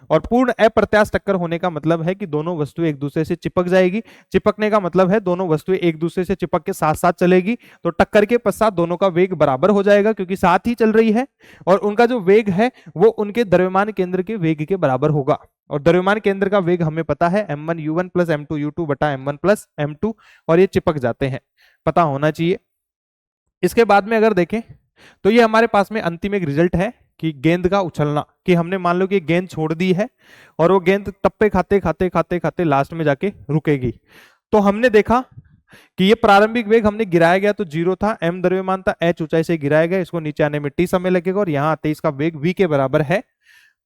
और पूर्ण अप्रत्यास्थ टक्कर होने का मतलब है कि दोनों वस्तुएं एक दूसरे से चिपक जाएगी। चिपकने का मतलब है दोनों वस्तुएं एक दूसरे से चिपक के साथ साथ चलेगी, तो टक्कर के पश्चात दोनों का वेग बराबर हो जाएगा क्योंकि साथ ही चल रही है, और उनका जो वेग है वो उनके द्रव्यमान केंद्र के वेग के बराबर होगा। और द्रव्यमान केंद्र का वेग हमें पता है m1u1 प्लस m2u2 बटा m1 प्लस m2, और ये चिपक जाते हैं, पता होना चाहिए। इसके बाद में अगर देखें तो ये हमारे पास में अंतिम एक रिजल्ट है कि गेंद का उछलना, कि हमने मान लो कि गेंद छोड़ दी है और वो गेंद टप्पे खाते खाते खाते खाते लास्ट में जाके रुकेगी। तो हमने देखा कि ये प्रारंभिक वेग हमने गिराया गया तो 0 था, m द्रव्यमान था, h ऊंचाई से गिराया गया, इसको नीचे आने में t समय लगेगा, और यहाँ आते इसका वेग v के बराबर है।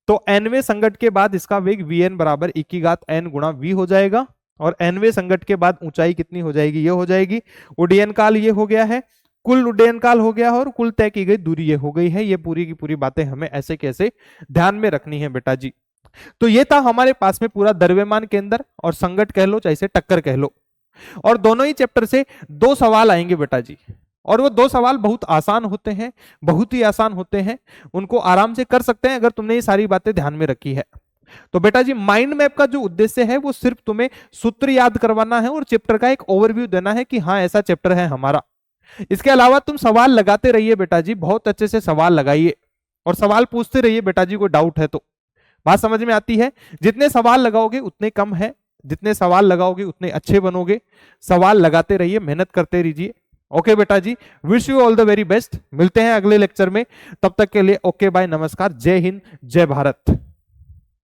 तो nवें संघट के बाद इसका वेग vn बराबर e की घात n गुणा v हो जाएगा, और nवें संघट के बाद ऊंचाई कितनी हो जाएगी, ये हो जाएगी। उड्डयन काल ये हो गया है, कुल उड्डयन काल हो गया है, और कुल तय की गई दूरी ये हो गई है। ये पूरी की पूरी बातें हमें ऐसे कैसे ध्यान में रखनी है बेटा जी। तो ये था हमारे पास में पूरा द्रव्यमान केंद्र और संघट कह लो चाहे टक्कर कह लो, और दोनों ही चैप्टर से 2 सवाल आएंगे बेटा जी, और वो 2 सवाल बहुत आसान होते हैं, बहुत ही आसान होते हैं, उनको आराम से कर सकते हैं अगर तुमने ये सारी बातें ध्यान में रखी है। तो बेटा जी माइंड मैप का जो उद्देश्य है वो सिर्फ तुम्हें सूत्र याद करवाना है और चैप्टर का एक ओवरव्यू देना है कि हाँ ऐसा चैप्टर है हमारा। इसके अलावा तुम सवाल लगाते रहिए बेटा जी, बहुत अच्छे से सवाल लगाइए और सवाल पूछते रहिए बेटा जी, कोई डाउट है तो। बात समझ में आती है? जितने सवाल लगाओगे उतने कम है, जितने सवाल लगाओगे उतने अच्छे बनोगे। सवाल लगाते रहिए, मेहनत करते रहिए। ओके बेटा जी, wish you all the very best. मिलते हैं अगले लेक्चर में, तब तक के लिए ओके बाय, नमस्कार, जय हिंद, जय भारत।